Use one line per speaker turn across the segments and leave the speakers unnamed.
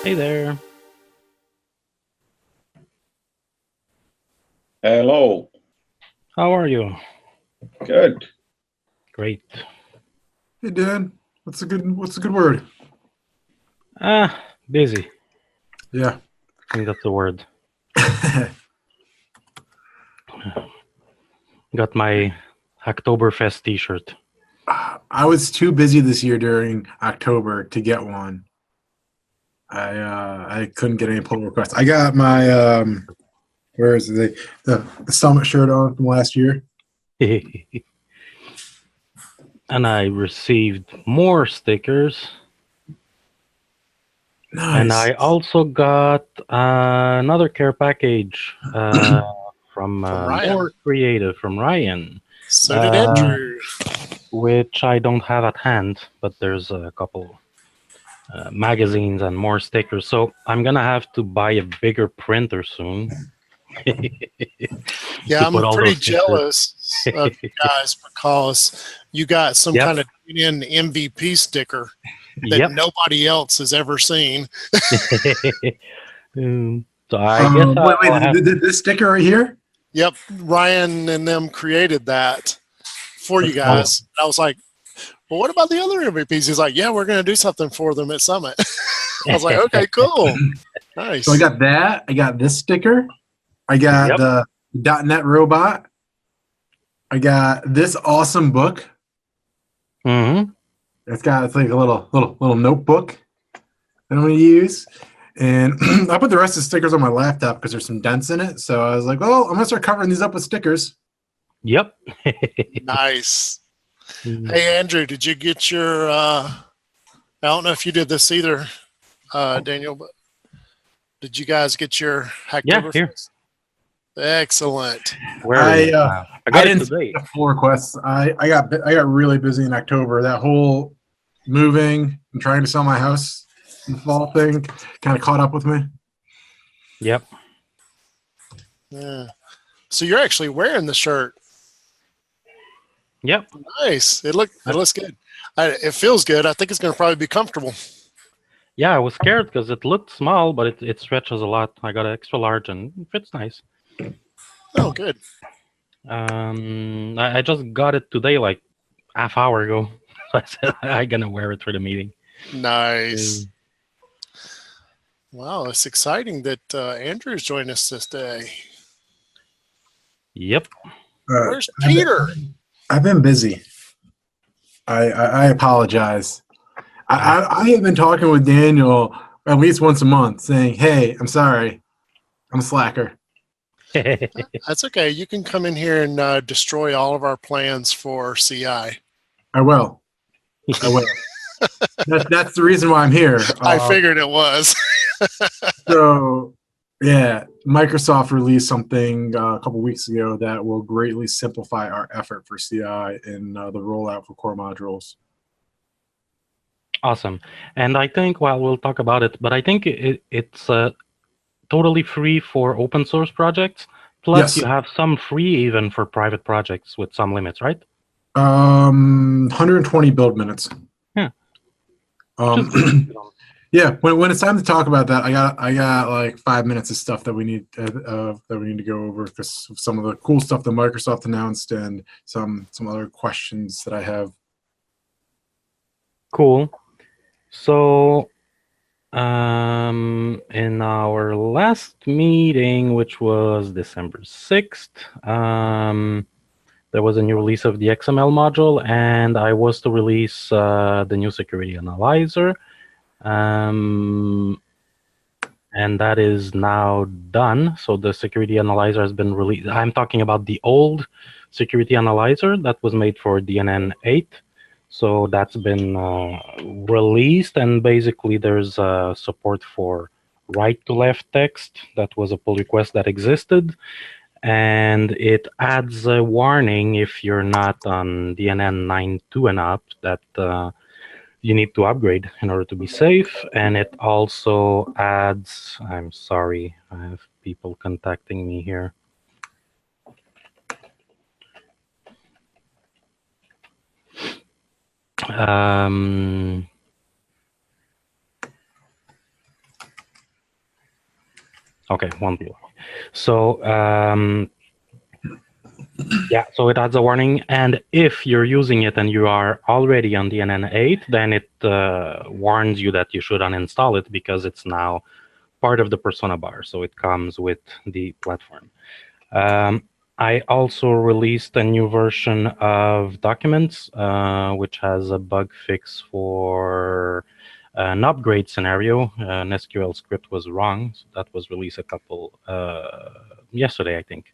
Hey there.
Hello.
How are you?
Good.
Great.
Hey Dan, what's a good word?
Busy.
Yeah.
I think that's the word. Got my Oktoberfest t-shirt.
I was too busy this year during October to get one. I couldn't get any pull requests. I got my where is it? The Summit shirt on from last year.
And I received more stickers. And
Nice.
I also got another care package from
Ryan.
More Creative from Ryan,
So did
Uh,
Andrew.
which I don't have at hand, but there's a couple magazines and more stickers. So I'm gonna have to buy a bigger printer soon.
Yeah,
to
I'm
put all
pretty
those stickers.
jealous of you guys because you got some
Yep.
kind of MVP sticker that
Yep.
nobody else has ever seen.
So I guess I'll have.
This sticker right here.
Yep, Ryan and them created that for you
Oh,
guys. I was like, well, what about the other MVPs? He's like, yeah, we're going to do something for them at Summit. I was like, okay, cool. Nice.
So I got that. I got this sticker. I got
Yep.
the .NET robot. I got this awesome book.
Mm-hmm.
It's like a little notebook that I'm gonna use. And I put the rest of the stickers on my laptop because there's some dents in it. So I was like, well, I'm gonna start covering these up with stickers.
Yep.
Nice. Hey, Andrew, did you get your, I don't know if you did this either, Daniel, but did you guys get your
Yeah,
Hacktoberfest?
here.
Excellent.
Where is it? I got it
didn't
today.
see the pull requests. I got really busy in October. That whole moving and trying to sell my house in the fall thing kind of caught up with me.
Yep.
Yeah. So you're actually wearing the shirt.
Yep.
Nice. It looks good. It feels good. I think it's going to probably be comfortable.
Yeah, I was scared because it looked small, but it stretches a lot. I got an extra large and it fits nice.
Oh, good.
I just got it today, like half hour ago. So I said I'm gonna wear it for the meeting.
Nice. Wow, it's exciting that Andrew's joined us this day.
Yep.
Where's Peter?
I've been busy. I apologize. I have been talking with Daniel at least once a month saying, hey, I'm sorry. I'm a slacker.
That's okay. You can come in here and destroy all of our plans for CI.
I will. That's the reason why I'm here.
I figured it was.
So, yeah, Microsoft released something a couple weeks ago that will greatly simplify our effort for CI in the rollout for core modules.
Awesome. And I think, well, we'll talk about it, but I think it's totally free for open source projects. Plus,
Yes.
you have some free even for private projects with some limits, right?
120 build minutes.
Yeah.
Yeah. When it's time to talk about that, I got like 5 minutes of stuff that we need to go over because of some of the cool stuff that Microsoft announced and some other questions that I have.
Cool. So, in our last meeting, which was December 6th, there was a new release of the XML module, and I was to release the new security analyzer. And that is now done. So the security analyzer has been released. I'm talking about the old security analyzer that was made for DNN 8. So that's been released, and basically there's support for right to left text. That was a pull request that existed. And it adds a warning if you're not on DNN 9.2 and up that you need to upgrade in order to be safe. And it also adds, I'm sorry, I have people contacting me here. Okay, won't be long. So yeah, so it adds a warning, and if you're using it and you are already on DNN 8, then it warns you that you should uninstall it because it's now part of the persona bar, so it comes with the platform. I also released a new version of Documents, which has a bug fix for an upgrade scenario. An SQL script was wrong, so that was released yesterday, I think.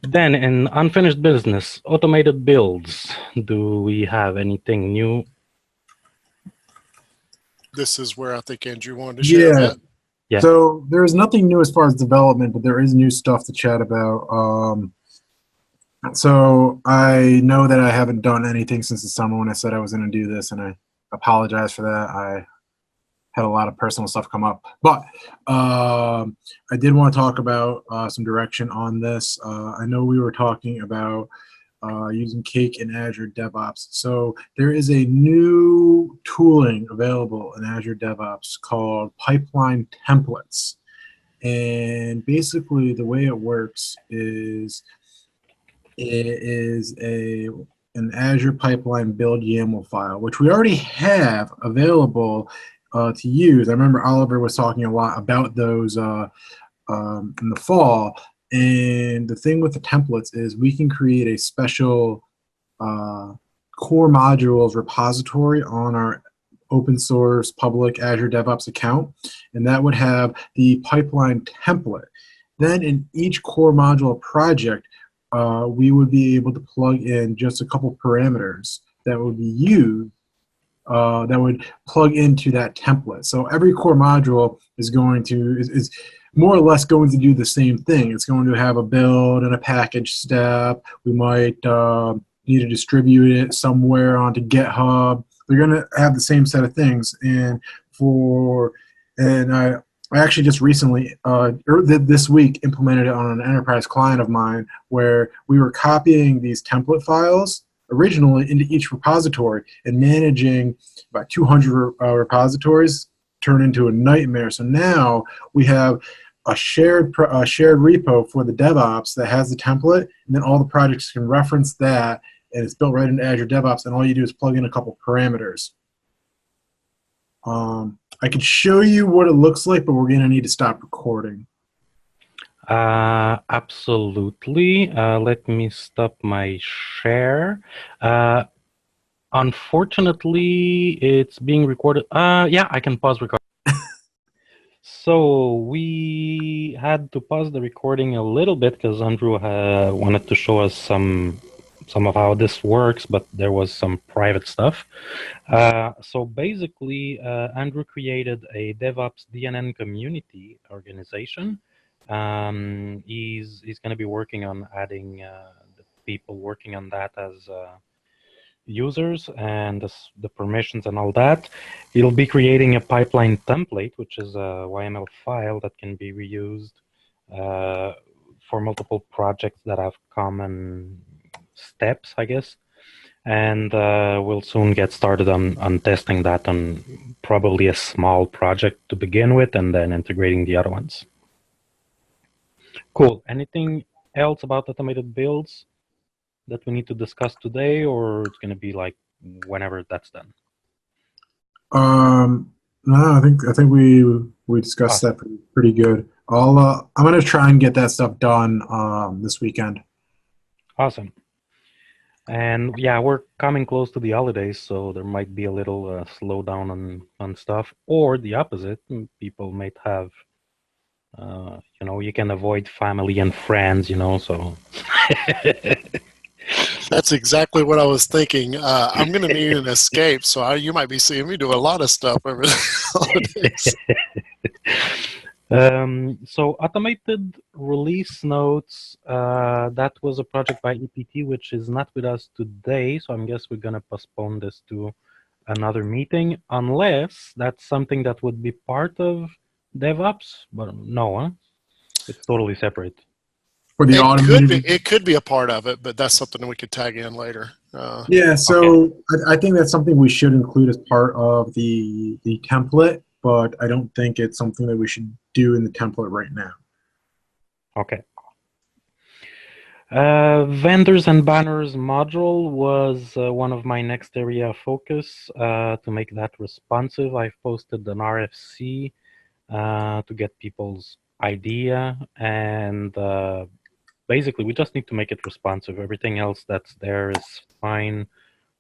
Then in unfinished business, automated builds. Do we have anything new?
This is where I think Andrew wanted to share that.
Yeah.
So there is nothing new as far as development, but there is new stuff to chat about. So I know that I haven't done anything since the summer when I said I was going to do this, and I apologize for that. I had a lot of personal stuff come up, but I did want to talk about some direction on this. I know we were talking about using Cake in Azure DevOps. So there is a new tooling available in Azure DevOps called Pipeline Templates. And basically the way it works is it is an Azure Pipeline build YAML file, which we already have available to use. I remember Oliver was talking a lot about those in the fall. And the thing with the templates is we can create a special core modules repository on our open source public Azure DevOps account, and that would have the pipeline template. Then in each core module project, we would be able to plug in just a couple parameters that would be used that would plug into that template. So every core module is going to is more or less going to do the same thing. It's going to have a build and a package step. We might need to distribute it somewhere onto GitHub. They're going to have the same set of things. And I actually just recently, this week, implemented it on an enterprise client of mine where we were copying these template files originally into each repository, and managing about 200 repositories turned into a nightmare. So now we have a shared repo for the DevOps that has the template, and then all the projects can reference that, and it's built right into Azure DevOps, and all you do is plug in a couple parameters. I could show you what it looks like, but we're going to need to stop recording.
Absolutely. Let me stop my share. Unfortunately, it's being recorded. Yeah, I can pause recording. So we had to pause the recording a little bit because Andrew wanted to show us some of how this works, but there was some private stuff. So basically, Andrew created a DevOps DNN community organization. He's going to be working on adding the people working on that as users and the permissions and all that. He'll be creating a pipeline template, which is a YML file that can be reused for multiple projects that have common steps, I guess. And we'll soon get started on testing that on probably a small project to begin with, and then integrating the other ones. Cool. Anything else about automated builds that we need to discuss today, or it's going to be like whenever that's done?
No, I think we discussed that pretty good. I'm going to try and get that stuff done this weekend.
Awesome. And yeah, we're coming close to the holidays, so there might be a little slowdown on stuff, or the opposite. People might have, you can avoid family and friends, so.
That's exactly what I was thinking. I'm going to need an escape, so you might be seeing me do a lot of stuff over the holidays.
So automated release notes, that was a project by EPT, which is not with us today. So I guess we're going to postpone this to another meeting, unless that's something that would be part of DevOps. But no, huh? It's totally separate.
For the
it could be a part of it, but that's something that we could tag in later.
Yeah, so okay. I think that's something we should include as part of the template. but I don't think it's something that we should do in the template right now.
Okay. Vendors and banners module was one of my next area of focus to make that responsive. I've posted an RFC to get people's idea, and basically we just need to make it responsive. Everything else that's there is fine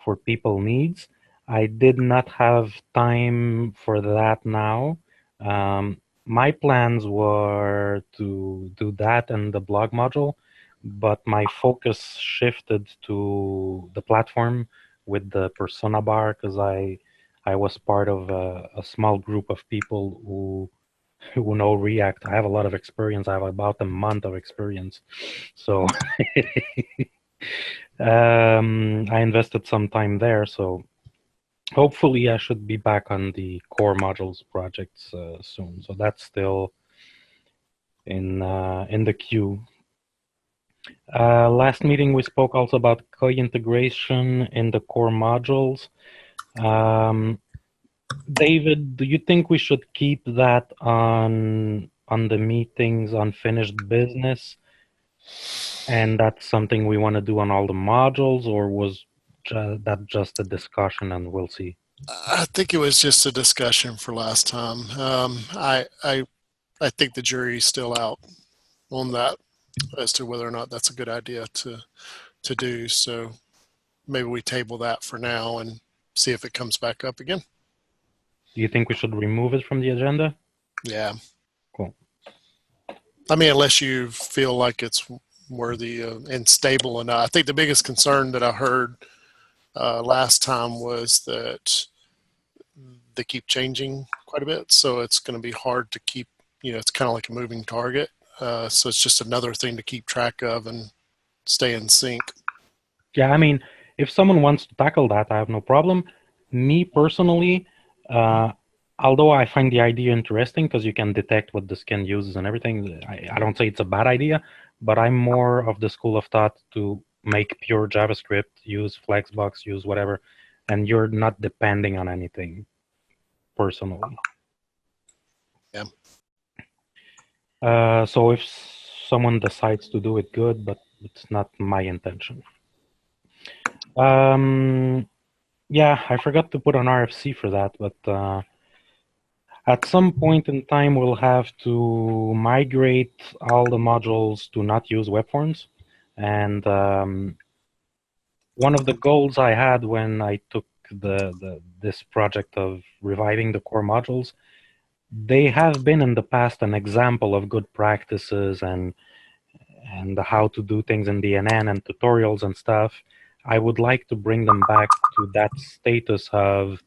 for people needs. I did not have time for that now. My plans were to do that and the blog module, but my focus shifted to the platform with the persona bar because I was part of a small group of people who know React. I have a lot of experience. I have about a month of experience. So I invested some time there. So hopefully I should be back on the core modules projects soon. So that's still in the queue. Last meeting we spoke also about COI integration in the core modules. David, do you think we should keep that on the meetings on finished business? And that's something we want to do on all the modules, or was that just a discussion and we'll see?
I think it was just a discussion for last time. I think the jury's still out on that as to whether or not that's a good idea to do. So maybe we table that for now and see if it comes back up again.
Do you think we should remove it from the agenda?
Yeah.
Cool.
I mean, unless you feel like it's worthy and stable enough. I think the biggest concern that I heard last time was that they keep changing quite a bit. So it's going to be hard to keep, it's kind of like a moving target. So it's just another thing to keep track of and stay in sync.
Yeah, I mean, if someone wants to tackle that, I have no problem. Me personally, although I find the idea interesting because you can detect what the skin uses and everything, I don't say it's a bad idea, but I'm more of the school of thought to make pure JavaScript, use Flexbox, use whatever, and you're not depending on anything personally.
Yeah.
So if someone decides to do it, good, but it's not my intention. Yeah, I forgot to put an RFC for that, but at some point in time, we'll have to migrate all the modules to not use web forms. And one of the goals I had when I took this project of reviving the core modules, they have been in the past an example of good practices and how to do things in DNN and tutorials and stuff. I would like to bring them back to that status of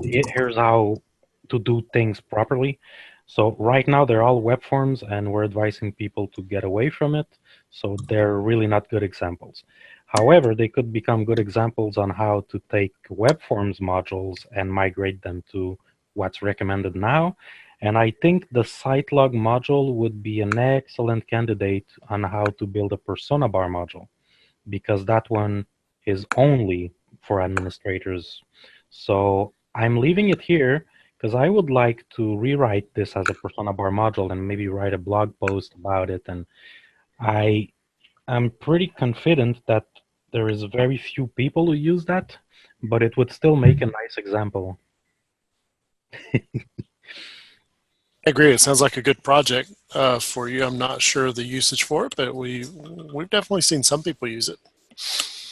here's how to do things properly. So right now they're all web forms and we're advising people to get away from it. So they're really not good examples. However, they could become good examples on how to take web forms modules and migrate them to what's recommended now. And I think the sitelog module would be an excellent candidate on how to build a persona bar module, because that one is only for administrators. So I'm leaving it here because I would like to rewrite this as a persona bar module and maybe write a blog post about it. And I am pretty confident that there is very few people who use that, but it would still make a nice example.
I agree. It sounds like a good project for you. I'm not sure the usage for it, but we've definitely seen some people use it.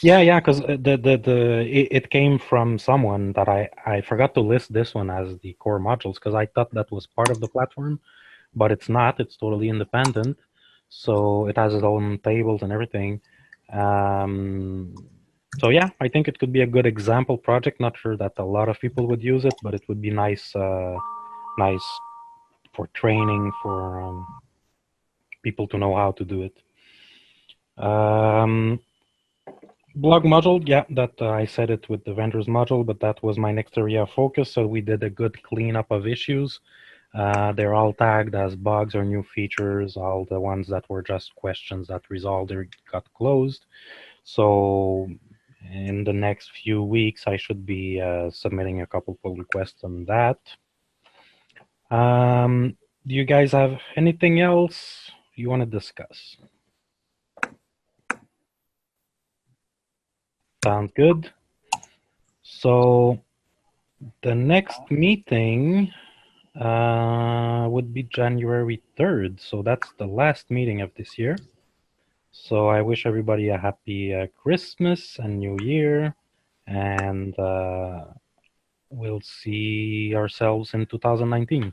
Yeah, because it came from someone that I forgot to list this one as the core modules because I thought that was part of the platform, but it's not. It's totally independent, so it has its own tables and everything. So yeah, I think it could be a good example project. Not sure that a lot of people would use it, but it would be nice, nice for training for people to know how to do it. Blog module, yeah, that I said it with the vendors module, but that was my next area of focus. So we did a good cleanup of issues. They're all tagged as bugs or new features. All the ones that were just questions that resolved or got closed. So in the next few weeks, I should be submitting a couple pull requests on that. Do you guys have anything else you want to discuss? Sounds good. So the next meeting would be January 3rd. So that's the last meeting of this year. So I wish everybody a happy Christmas and New Year. And we'll see ourselves in 2019.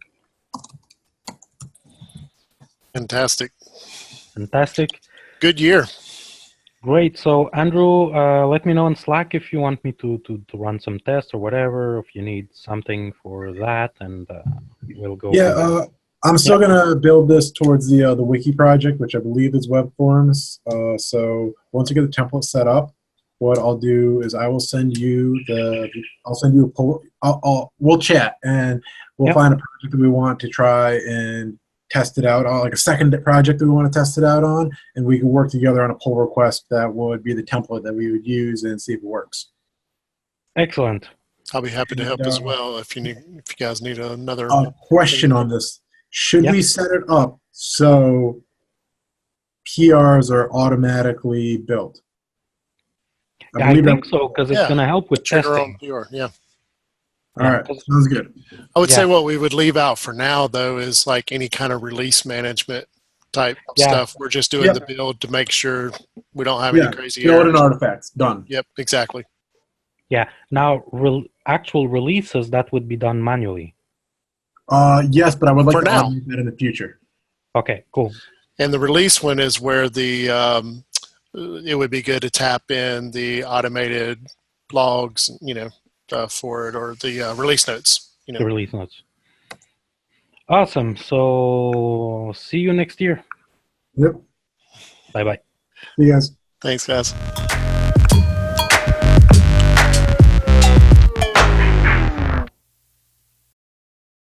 Fantastic.
Fantastic.
Good year.
Great. So Andrew, let me know on Slack if you want me to run some tests or whatever, if you need something for that, and we'll go.
Yeah, I'm still gonna build this towards the wiki project, which I believe is web forms. So once I get the template set up, what I'll do is I will send you I'll send you a poll. We'll chat and we'll find a project that we want to try and test it out on, like a second project that we want to test it out on, and we can work together on a pull request that would be the template that we would use and see if it works.
Excellent.
I'll be happy to help as well if you guys need another
question on this. Should we set it up so PRs are automatically built?
I think so, because it's going to help with testing.
PR, yeah.
All right, sounds good.
I would say what we would leave out for now, though, is like any kind of release management type stuff. We're just doing the build to make sure we don't have any crazy errors.
Build and artifacts, done.
Yep, exactly.
Yeah. Now, actual releases, that would be done manually.
Yes, but I would like to automate that in the future.
Okay, cool.
And the release one is where it would be good to tap in the automated logs, for it, or the release notes.
The release notes. Awesome. So see you next year.
Yep.
Bye-bye.
See you guys.
Thanks, guys.